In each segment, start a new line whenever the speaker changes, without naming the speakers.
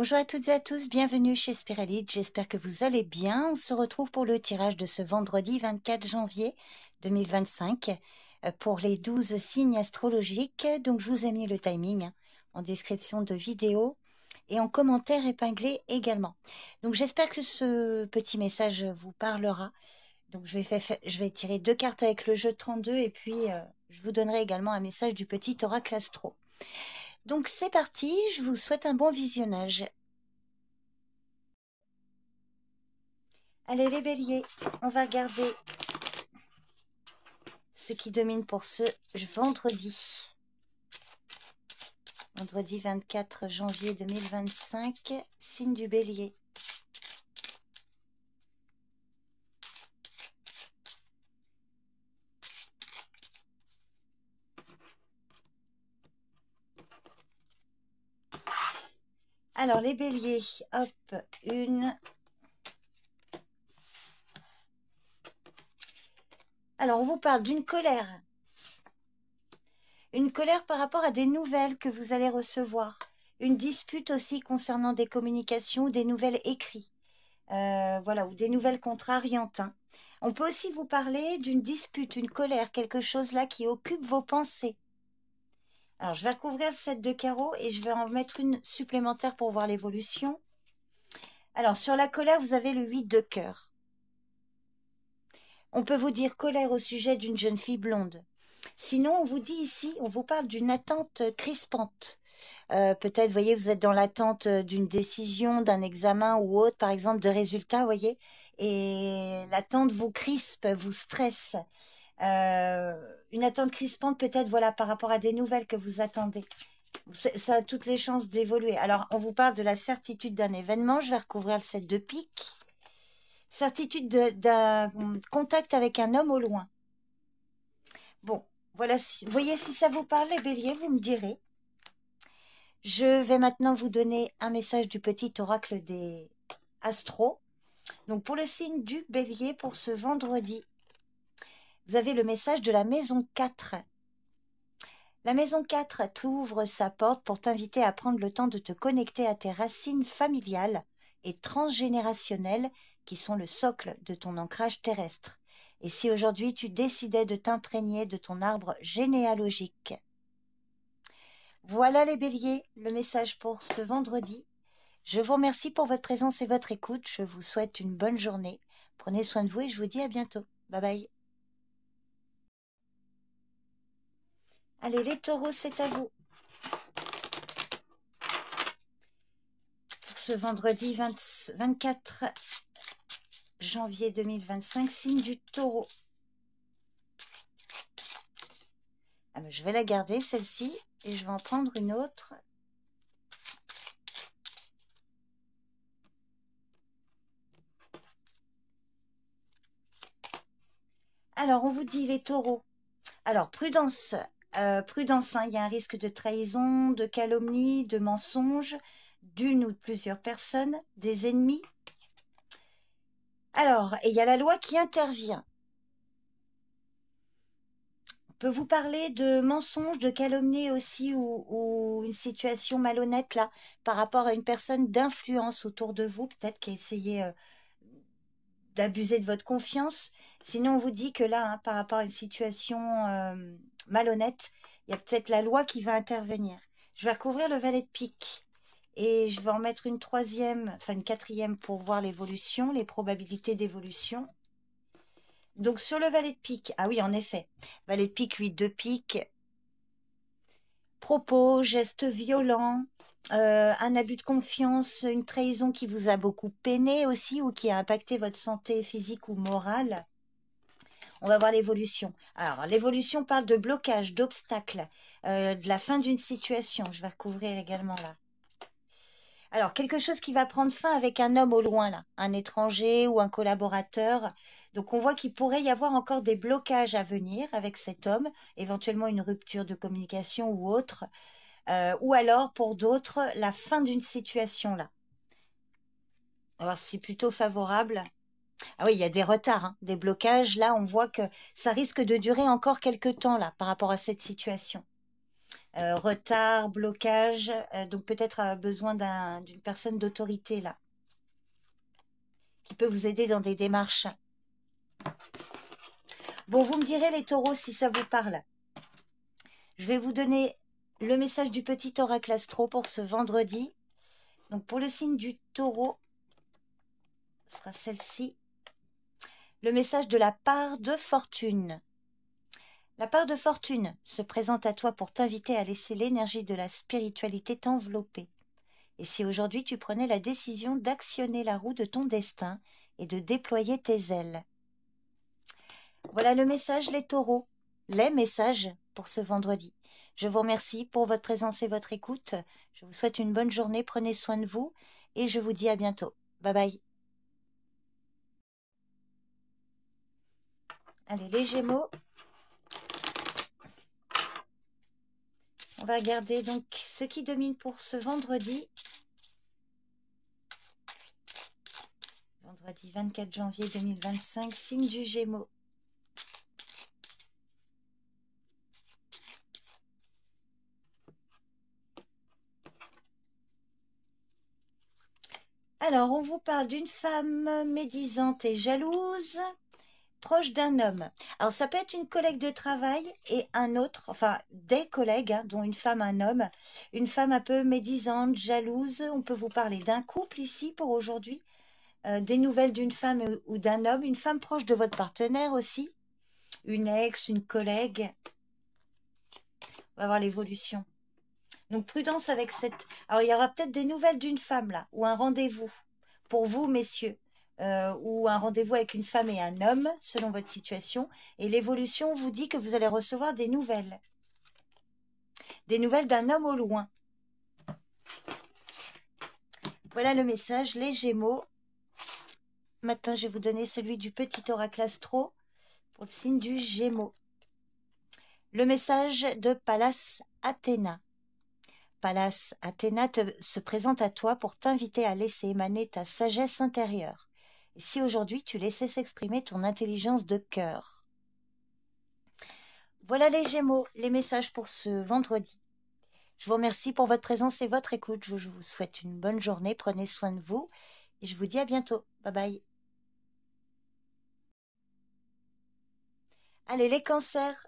Bonjour à toutes et à tous, bienvenue chez Spiralite, j'espère que vous allez bien. On se retrouve pour le tirage de ce vendredi 24 janvier 2025 pour les 12 signes astrologiques. Donc je vous ai mis le timing en description de vidéo et en commentaire épinglé également. Donc j'espère que ce petit message vous parlera. Donc je vais tirer 2 cartes avec le jeu 32 et puis je vous donnerai également un message du petit oracle astro. Donc c'est parti, je vous souhaite un bon visionnage. Allez les béliers, on va regarder ce qui domine pour ce vendredi. Vendredi 24 janvier 2025, signe du bélier. Alors les béliers, hop, une. Alors on vous parle d'une colère. Une colère par rapport à des nouvelles que vous allez recevoir. Une dispute aussi concernant des communications, des nouvelles écrites. Voilà, ou des nouvelles contrariantes. Hein. On peut aussi vous parler d'une dispute, une colère, quelque chose là qui occupe vos pensées. Alors, je vais recouvrir le 7 de carreau et je vais en mettre une supplémentaire pour voir l'évolution. Alors, sur la colère, vous avez le 8 de cœur. On peut vous dire colère au sujet d'une jeune fille blonde. Sinon, on vous dit ici, on vous parle d'une attente crispante. Peut-être, vous voyez, vous êtes dans l'attente d'une décision, d'un examen ou autre, par exemple, de résultats, vous voyez, et l'attente vous crispe, vous stresse. Une attente crispante peut-être, voilà, par rapport à des nouvelles que vous attendez. Ça a toutes les chances d'évoluer. Alors, on vous parle de la certitude d'un événement. Je vais recouvrir le 7 de pique. Certitude d'un contact avec un homme au loin. Bon, voilà, voyez si ça vous parle, les béliers, vous me direz. Je vais maintenant vous donner un message du petit oracle des astros. Donc, pour le signe du bélier, pour ce vendredi, vous avez le message de la maison 4. La maison 4 t'ouvre sa porte pour t'inviter à prendre le temps de te connecter à tes racines familiales et transgénérationnelles qui sont le socle de ton ancrage terrestre. Et si aujourd'hui tu décidais de t'imprégner de ton arbre généalogique. Voilà les béliers, le message pour ce vendredi. Je vous remercie pour votre présence et votre écoute. Je vous souhaite une bonne journée. Prenez soin de vous et je vous dis à bientôt. Bye bye. Allez les taureaux, c'est à vous. Pour ce vendredi 24 janvier 2025, signe du taureau. Ah ben, je vais la garder celle-ci et je vais en prendre une autre. Alors, on vous dit les taureaux. Alors, prudence. Prudence, hein, il y a un risque de trahison, de calomnie, de mensonge, d'une ou de plusieurs personnes, des ennemis. Alors, et il y a la loi qui intervient. On peut vous parler de mensonges, de calomnie aussi, ou une situation malhonnête là, par rapport à une personne d'influence autour de vous, peut-être qui a essayé d'abuser de votre confiance. Sinon, on vous dit que là, hein, par rapport à une situation malhonnête, il y a peut-être la loi qui va intervenir. Je vais recouvrir le valet de pique. Et je vais en mettre une troisième, enfin une quatrième pour voir l'évolution, les probabilités d'évolution. Donc sur le valet de pique, ah oui en effet, valet de pique, 8 de pique, propos, gestes violents, un abus de confiance, une trahison qui vous a beaucoup peiné aussi ou qui a impacté votre santé physique ou morale. On va voir l'évolution. Alors, l'évolution parle de blocage, d'obstacle, de la fin d'une situation. Je vais recouvrir également là. Alors, quelque chose qui va prendre fin avec un homme au loin, là, un étranger ou un collaborateur. Donc, on voit qu'il pourrait y avoir encore des blocages à venir avec cet homme, éventuellement une rupture de communication ou autre, ou alors, pour d'autres, la fin d'une situation, là. Alors, c'est plutôt favorable. Ah oui, il y a des retards, hein, des blocages. Là, on voit que ça risque de durer encore quelques temps, là, par rapport à cette situation. retard, blocage, donc peut-être besoin d'une personne d'autorité là, qui peut vous aider dans des démarches. Bon, vous me direz les taureaux si ça vous parle. Je vais vous donner le message du petit oracle astro pour ce vendredi. Donc pour le signe du taureau, ce sera celle-ci. Le message de la part de fortune. La part de fortune se présente à toi pour t'inviter à laisser l'énergie de la spiritualité t'envelopper. Et si aujourd'hui tu prenais la décision d'actionner la roue de ton destin et de déployer tes ailes. Voilà le message, les taureaux. Les messages pour ce vendredi. Je vous remercie pour votre présence et votre écoute. Je vous souhaite une bonne journée, prenez soin de vous et je vous dis à bientôt. Bye bye. Allez, les Gémeaux. On va regarder donc ce qui domine pour ce vendredi. Vendredi 24 janvier 2025, signe du Gémeaux. Alors, on vous parle d'une femme médisante et jalouse, proche d'un homme. Alors, ça peut être une collègue de travail et un autre, enfin, des collègues, hein, dont une femme, un homme. Une femme un peu médisante, jalouse. On peut vous parler d'un couple ici pour aujourd'hui. Des nouvelles d'une femme ou d'un homme. Une femme proche de votre partenaire aussi. Une ex, une collègue. On va voir l'évolution. Donc, prudence avec cette... Alors, il y aura peut-être des nouvelles d'une femme, là, ou un rendez-vous pour vous, messieurs, ou un rendez-vous avec une femme et un homme, selon votre situation. Et l'évolution vous dit que vous allez recevoir des nouvelles. Des nouvelles d'un homme au loin. Voilà le message, les Gémeaux. Maintenant, je vais vous donner celui du petit oracle astro pour le signe du Gémeaux. Le message de Pallas Athéna. Pallas Athéna se présente à toi pour t'inviter à laisser émaner ta sagesse intérieure. Et si aujourd'hui tu laissais s'exprimer ton intelligence de cœur. Voilà les Gémeaux, les messages pour ce vendredi. Je vous remercie pour votre présence et votre écoute. Je vous souhaite une bonne journée, prenez soin de vous et je vous dis à bientôt. Bye bye. Allez les cancers.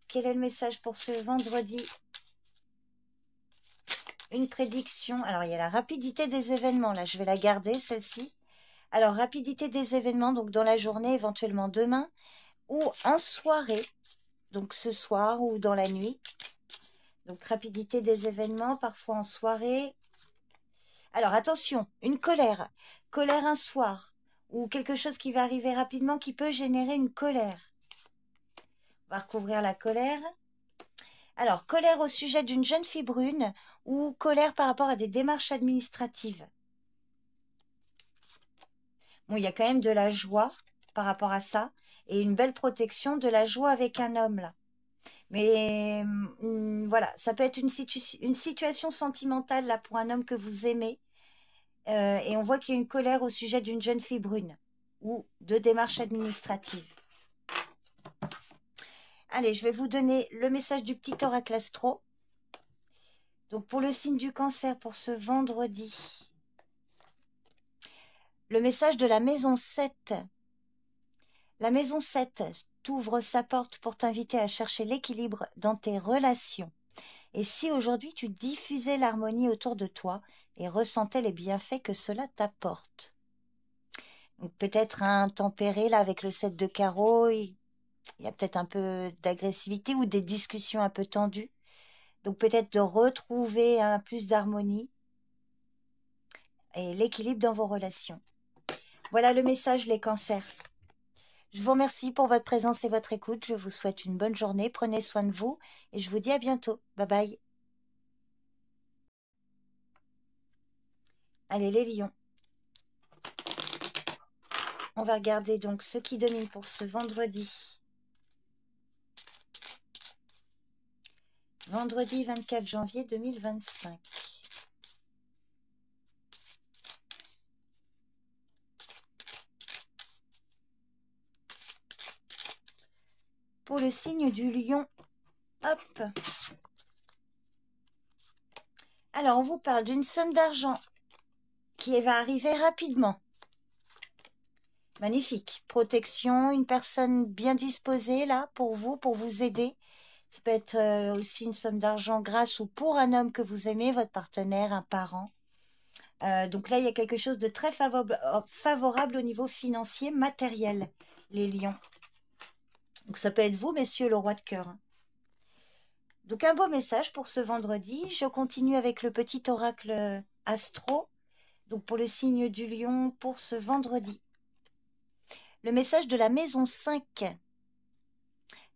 Quel est le message pour ce vendredi? Une prédiction. Alors, il y a la rapidité des événements. Là, je vais la garder, celle-ci. Alors, rapidité des événements, donc dans la journée, éventuellement demain, ou en soirée, donc ce soir ou dans la nuit. Donc, rapidité des événements, parfois en soirée. Alors, attention, une colère. Colère un soir, ou quelque chose qui va arriver rapidement qui peut générer une colère. On va recouvrir la colère. Alors, colère au sujet d'une jeune fille brune ou colère par rapport à des démarches administratives. Bon, il y a quand même de la joie par rapport à ça et une belle protection de la joie avec un homme là. Mais voilà, ça peut être une situation sentimentale là pour un homme que vous aimez et on voit qu'il y a une colère au sujet d'une jeune fille brune ou de démarches administratives. Allez, je vais vous donner le message du petit oracle astro. Donc, pour le signe du cancer, pour ce vendredi, le message de la maison 7. La maison 7 t'ouvre sa porte pour t'inviter à chercher l'équilibre dans tes relations. Et si aujourd'hui tu diffusais l'harmonie autour de toi et ressentais les bienfaits que cela t'apporte. Donc, peut-être un tempéré là avec le 7 de carreau. Il y a peut-être un peu d'agressivité ou des discussions un peu tendues. Donc peut-être de retrouver un plus d'harmonie et l'équilibre dans vos relations. Voilà le message, les cancers. Je vous remercie pour votre présence et votre écoute. Je vous souhaite une bonne journée. Prenez soin de vous et je vous dis à bientôt. Bye bye. Allez, les lions. On va regarder donc ce qui domine pour ce vendredi. Vendredi 24 janvier 2025. pour le signe du lion. Hop. Alors, on vous parle d'une somme d'argent qui va arriver rapidement. Magnifique. Protection, une personne bien disposée là pour vous aider. Ça peut être aussi une somme d'argent grâce ou pour un homme que vous aimez, votre partenaire, un parent. Donc là, il y a quelque chose de très favorable au niveau financier, matériel, les lions. Donc ça peut être vous, messieurs, le roi de cœur. Donc un beau message pour ce vendredi. Je continue avec le petit oracle astro. Donc pour le signe du lion, pour ce vendredi. Le message de la maison 5.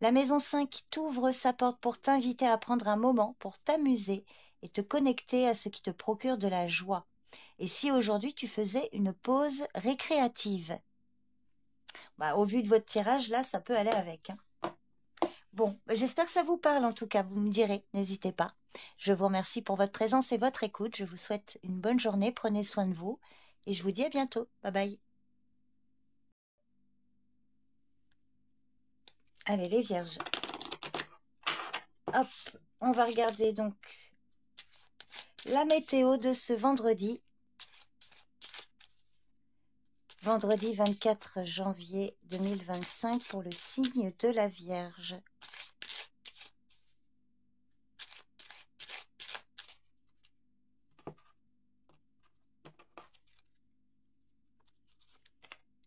La maison 5 t'ouvre sa porte pour t'inviter à prendre un moment pour t'amuser et te connecter à ce qui te procure de la joie. Et si aujourd'hui tu faisais une pause récréative? Au vu de votre tirage, là, ça peut aller avec. Bon, j'espère que ça vous parle en tout cas, vous me direz, n'hésitez pas. Je vous remercie pour votre présence et votre écoute. Je vous souhaite une bonne journée, prenez soin de vous et je vous dis à bientôt. Bye bye. Allez, les vierges. Hop, on va regarder donc la météo de ce vendredi. Vendredi 24 janvier 2025 pour le signe de la Vierge.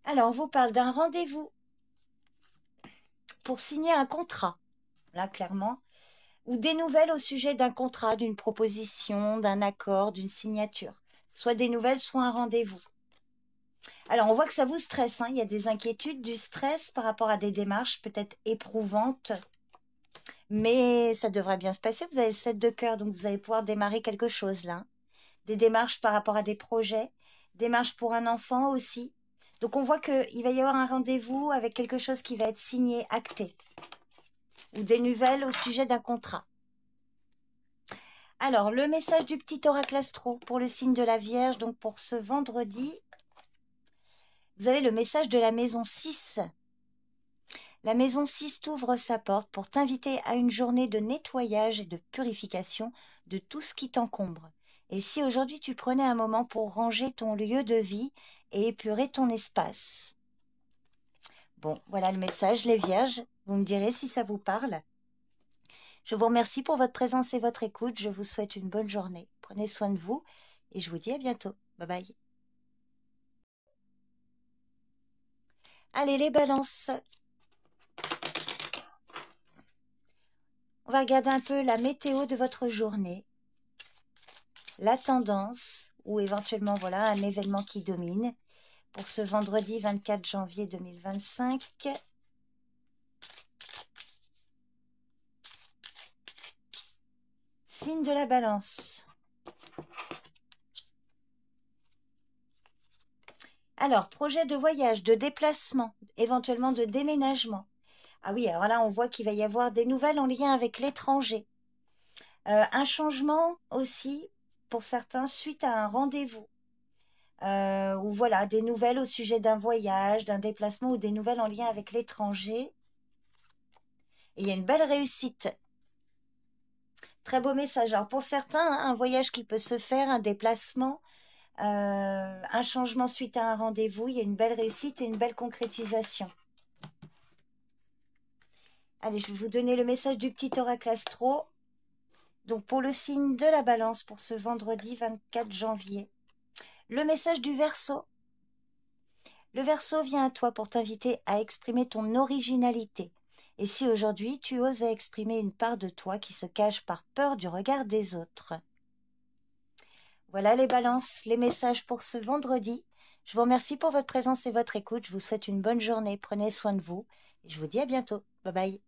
Alors, on vous parle d'un rendez-vous pour signer un contrat, là, clairement, ou des nouvelles au sujet d'un contrat, d'une proposition, d'un accord, d'une signature. Soit des nouvelles, soit un rendez-vous. Alors, on voit que ça vous stresse, hein. Il y a des inquiétudes, du stress par rapport à des démarches peut-être éprouvantes, mais ça devrait bien se passer. Vous avez le 7 de cœur, donc vous allez pouvoir démarrer quelque chose, là. Des démarches par rapport à des projets, démarches pour un enfant aussi. Donc on voit qu'il va y avoir un rendez-vous avec quelque chose qui va être signé, acté, ou des nouvelles au sujet d'un contrat. Alors, le message du petit oracle astro pour le signe de la Vierge, donc pour ce vendredi, vous avez le message de la maison 6. La maison 6 t'ouvre sa porte pour t'inviter à une journée de nettoyage et de purification de tout ce qui t'encombre. Et si aujourd'hui tu prenais un moment pour ranger ton lieu de vie et épurer ton espace? Bon, voilà le message, les vierges. Vous me direz si ça vous parle. Je vous remercie pour votre présence et votre écoute. Je vous souhaite une bonne journée. Prenez soin de vous et je vous dis à bientôt. Bye bye. Allez, les balances. On va regarder un peu la météo de votre journée. La tendance ou éventuellement voilà un événement qui domine pour ce vendredi 24 janvier 2025. Signe de la balance. Alors, projet de voyage, de déplacement, éventuellement de déménagement. Ah oui, alors là, on voit qu'il va y avoir des nouvelles en lien avec l'étranger. Un changement aussi, pour certains, suite à un rendez-vous. Ou voilà, des nouvelles au sujet d'un voyage, d'un déplacement ou des nouvelles en lien avec l'étranger. Et il y a une belle réussite. Très beau message. Alors pour certains, hein, un voyage qui peut se faire, un déplacement, un changement suite à un rendez-vous, il y a une belle réussite et une belle concrétisation. Allez, je vais vous donner le message du petit oracle astro. Donc pour le signe de la balance pour ce vendredi 24 janvier. Le message du Verseau. Le Verseau vient à toi pour t'inviter à exprimer ton originalité. Et si aujourd'hui tu oses exprimer une part de toi qui se cache par peur du regard des autres. Voilà les balances, les messages pour ce vendredi. Je vous remercie pour votre présence et votre écoute. Je vous souhaite une bonne journée. Prenez soin de vous. Et je vous dis à bientôt. Bye bye.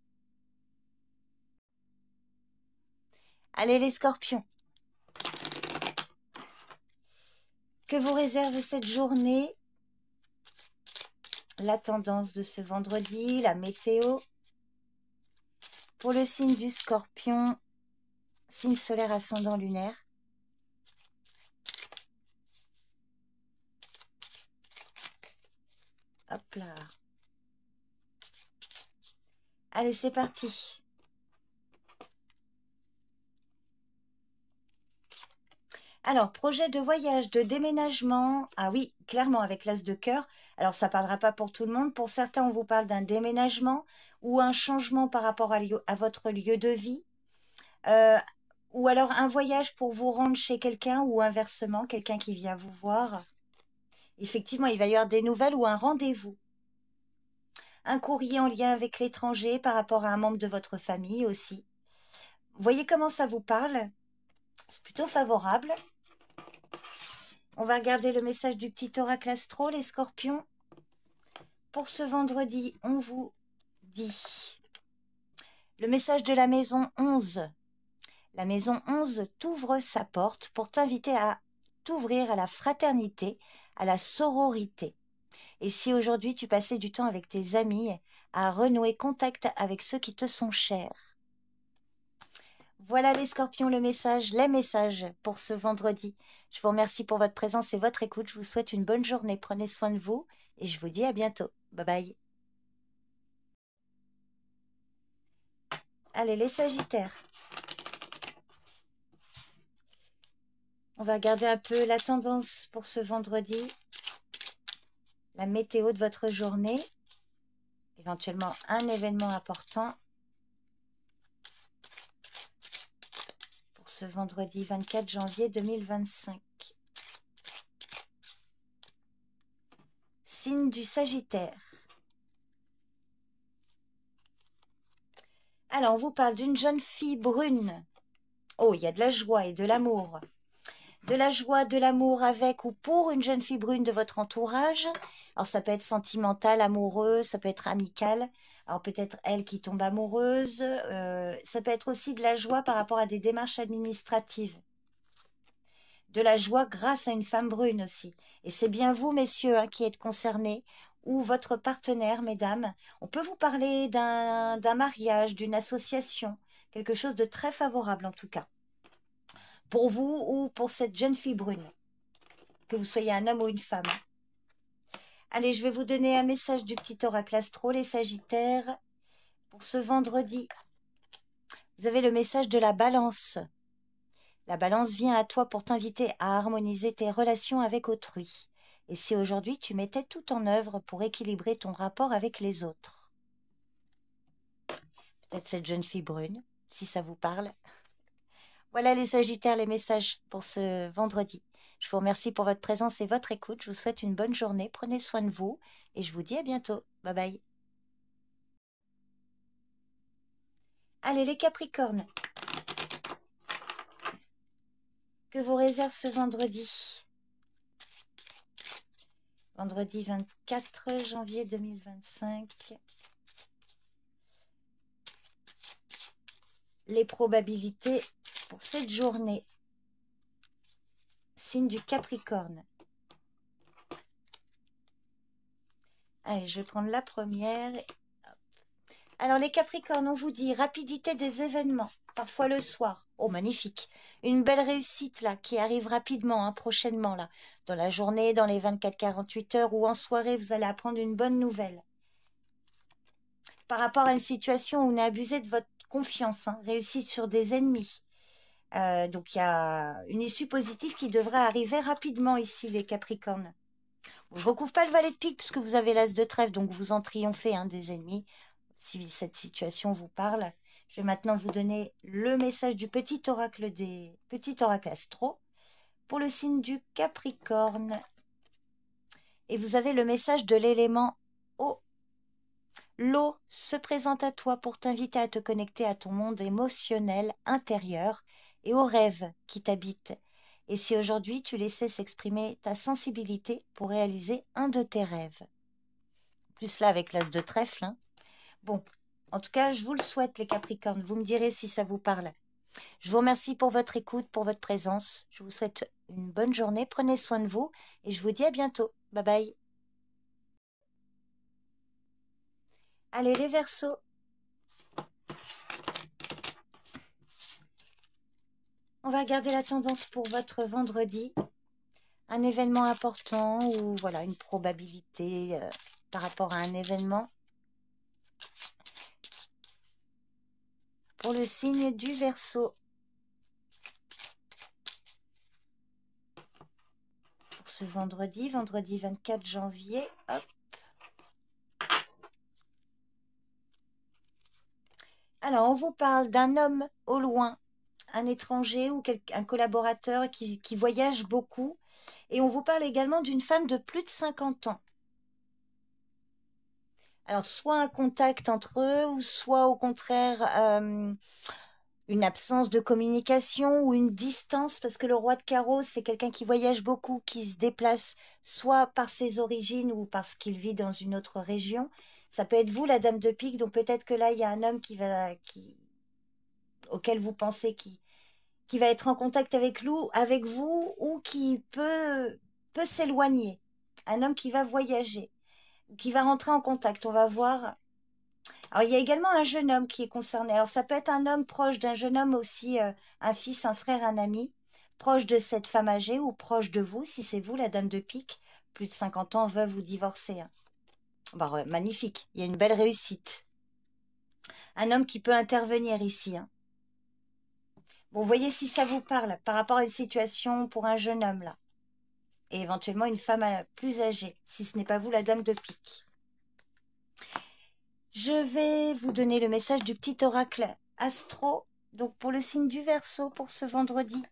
Allez les scorpions. Que vous réserve cette journée? La tendance de ce vendredi, la météo. Pour le signe du scorpion, signe solaire ascendant lunaire. Hop là. Allez, c'est parti. Alors, projet de voyage, de déménagement. Ah oui, clairement, avec l'as de cœur. Alors, ça ne parlera pas pour tout le monde. Pour certains, on vous parle d'un déménagement ou un changement par rapport à votre lieu de vie. Euh, ou alors un voyage pour vous rendre chez quelqu'un ou inversement, quelqu'un qui vient vous voir. Effectivement, il va y avoir des nouvelles ou un rendez-vous. Un courrier en lien avec l'étranger par rapport à un membre de votre famille aussi. Vous voyez comment ça vous parle? C'est plutôt favorable. On va regarder le message du petit oracle astro, les scorpions. Pour ce vendredi, on vous dit le message de la maison 11. La maison 11 t'ouvre sa porte pour t'inviter à t'ouvrir à la fraternité, à la sororité. Et si aujourd'hui tu passais du temps avec tes amis, à renouer contact avec ceux qui te sont chers. Voilà les scorpions, les messages pour ce vendredi. Je vous remercie pour votre présence et votre écoute. Je vous souhaite une bonne journée. Prenez soin de vous et je vous dis à bientôt. Bye bye. Allez, les sagittaires. On va regarder un peu la tendance pour ce vendredi. La météo de votre journée. Éventuellement un événement important. Pour ce vendredi 24 janvier 2025. Signe du Sagittaire. Alors, on vous parle d'une jeune fille brune. Oh, il y a de la joie et de l'amour. De la joie, de l'amour avec ou pour une jeune fille brune de votre entourage. Alors, ça peut être sentimental, amoureux, ça peut être amical. Alors, peut-être elle qui tombe amoureuse. Ça peut être aussi de la joie par rapport à des démarches administratives. De la joie grâce à une femme brune aussi. Et c'est bien vous, messieurs, hein, qui êtes concernés, ou votre partenaire, mesdames. On peut vous parler d'un mariage, d'une association, quelque chose de très favorable en tout cas. Pour vous ou pour cette jeune fille brune, que vous soyez un homme ou une femme. Allez, je vais vous donner un message du petit oracle astro, les sagittaires. Pour ce vendredi, vous avez le message de la balance. La balance vient à toi pour t'inviter à harmoniser tes relations avec autrui. Et si aujourd'hui tu mettais tout en œuvre pour équilibrer ton rapport avec les autres. Peut-être cette jeune fille brune, si ça vous parle. Voilà les sagittaires, les messages pour ce vendredi. Je vous remercie pour votre présence et votre écoute. Je vous souhaite une bonne journée. Prenez soin de vous et je vous dis à bientôt. Bye bye. Allez les capricornes. Que vous réserve ce vendredi? Vendredi 24 janvier 2025. Les probabilités pour cette journée. Signe du Capricorne. Allez, je vais prendre la première. Alors les Capricornes, on vous dit rapidité des événements, parfois le soir. Oh, magnifique. Une belle réussite là, qui arrive rapidement, hein, prochainement là. Dans la journée, dans les 24-48 heures ou en soirée, vous allez apprendre une bonne nouvelle. Par rapport à une situation où on a abusé de votre confiance, hein, réussite sur des ennemis. Donc il y a une issue positive qui devrait arriver rapidement ici, les Capricornes. Bon, je ne recouvre pas le valet de pique puisque vous avez l'as de trèfle, donc vous en triomphez, hein, des ennemis. Si cette situation vous parle, je vais maintenant vous donner le message du petit oracle astro pour le signe du Capricorne. Et vous avez le message de l'élément eau. L'eau se présente à toi pour t'inviter à te connecter à ton monde émotionnel intérieur et aux rêves qui t'habitent. Et si aujourd'hui tu laissais s'exprimer ta sensibilité pour réaliser un de tes rêves. Plus là avec l'as de trèfle, hein. Bon, en tout cas, je vous le souhaite, les Capricornes. Vous me direz si ça vous parle. Je vous remercie pour votre écoute, pour votre présence. Je vous souhaite une bonne journée. Prenez soin de vous et je vous dis à bientôt. Bye bye. Allez, les Verseaux. On va regarder la tendance pour votre vendredi. Un événement important ou voilà une probabilité par rapport à un événement. pour le signe du Verseau. Pour ce vendredi 24 janvier. Hop. Alors, on vous parle d'un homme au loin, un étranger ou un collaborateur qui voyage beaucoup. Et on vous parle également d'une femme de plus de 50 ans. Alors, soit un contact entre eux, ou soit au contraire une absence de communication ou une distance, parce que le roi de carreau, c'est quelqu'un qui voyage beaucoup, qui se déplace soit par ses origines ou parce qu'il vit dans une autre région. Ça peut être vous, la dame de pique, donc peut-être que là, il y a un homme auquel vous pensez qui va être en contact avec vous ou qui peut s'éloigner. Un homme qui va voyager, qui va rentrer en contact, on va voir. Alors, il y a également un jeune homme qui est concerné. Alors, ça peut être un homme proche d'un jeune homme aussi, un fils, un frère, un ami, proche de cette femme âgée ou proche de vous, si c'est vous, la dame de pique, plus de 50 ans, veuve ou divorcée. Hein. Bah, ouais, magnifique, il y a une belle réussite. Un homme qui peut intervenir ici. Hein. Bon, voyez si ça vous parle par rapport à une situation pour un jeune homme, là. Et éventuellement une femme plus âgée, si ce n'est pas vous, la dame de pique. Je vais vous donner le message du petit oracle astro, donc pour le signe du Verseau pour ce vendredi.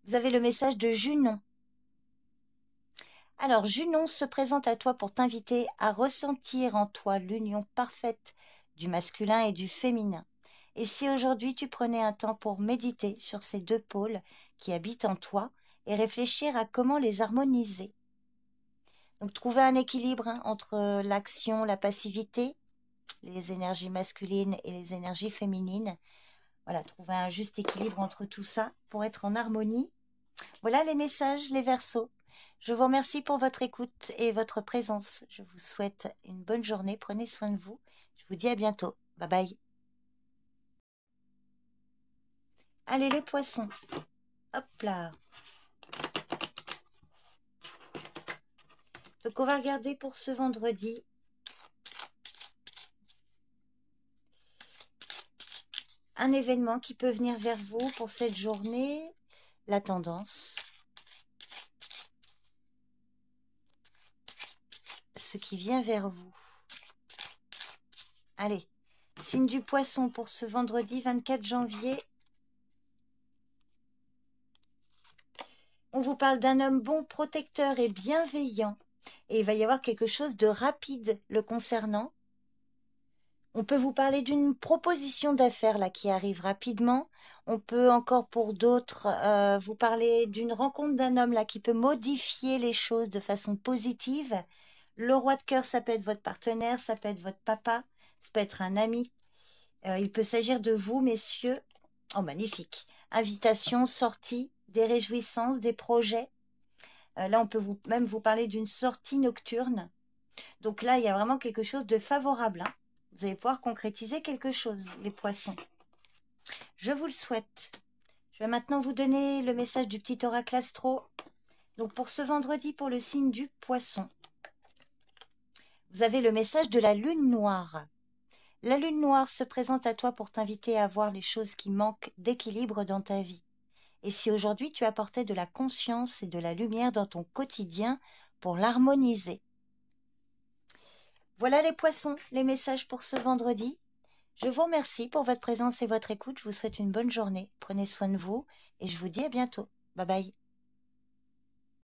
Vous avez le message de Junon. Alors, Junon se présente à toi pour t'inviter à ressentir en toi l'union parfaite du masculin et du féminin. Et si aujourd'hui tu prenais un temps pour méditer sur ces deux pôles qui habitent en toi et réfléchir à comment les harmoniser. Donc, trouver un équilibre entre l'action, la passivité, les énergies masculines et les énergies féminines. Voilà, trouver un juste équilibre entre tout ça pour être en harmonie. Voilà les messages, les Verseaux. Je vous remercie pour votre écoute et votre présence. Je vous souhaite une bonne journée. Prenez soin de vous. Je vous dis à bientôt. Bye bye. Allez les poissons. Hop là. Donc on va regarder pour ce vendredi. Un événement qui peut venir vers vous pour cette journée. La tendance. Ce qui vient vers vous. Allez, signe du Poisson pour ce vendredi 24 janvier. On vous parle d'un homme bon, protecteur et bienveillant. Et il va y avoir quelque chose de rapide le concernant. On peut vous parler d'une proposition d'affaires là qui arrive rapidement. On peut encore pour d'autres vous parler d'une rencontre d'un homme là qui peut modifier les choses de façon positive. Le roi de cœur, ça peut être votre partenaire, ça peut être votre papa, ça peut être un ami. Il peut s'agir de vous, messieurs. Oh, magnifique. Invitation, sortie, des réjouissances, des projets. Là, on peut même vous parler d'une sortie nocturne. Donc là, il y a vraiment quelque chose de favorable. Hein. Vous allez pouvoir concrétiser quelque chose, les poissons. Je vous le souhaite. Je vais maintenant vous donner le message du petit oracle astro. Donc pour ce vendredi, pour le signe du Poisson, vous avez le message de la lune noire. La lune noire se présente à toi pour t'inviter à voir les choses qui manquent d'équilibre dans ta vie. Et si aujourd'hui tu apportais de la conscience et de la lumière dans ton quotidien pour l'harmoniser. Voilà les poissons, les messages pour ce vendredi. Je vous remercie pour votre présence et votre écoute. Je vous souhaite une bonne journée. Prenez soin de vous et je vous dis à bientôt. Bye bye.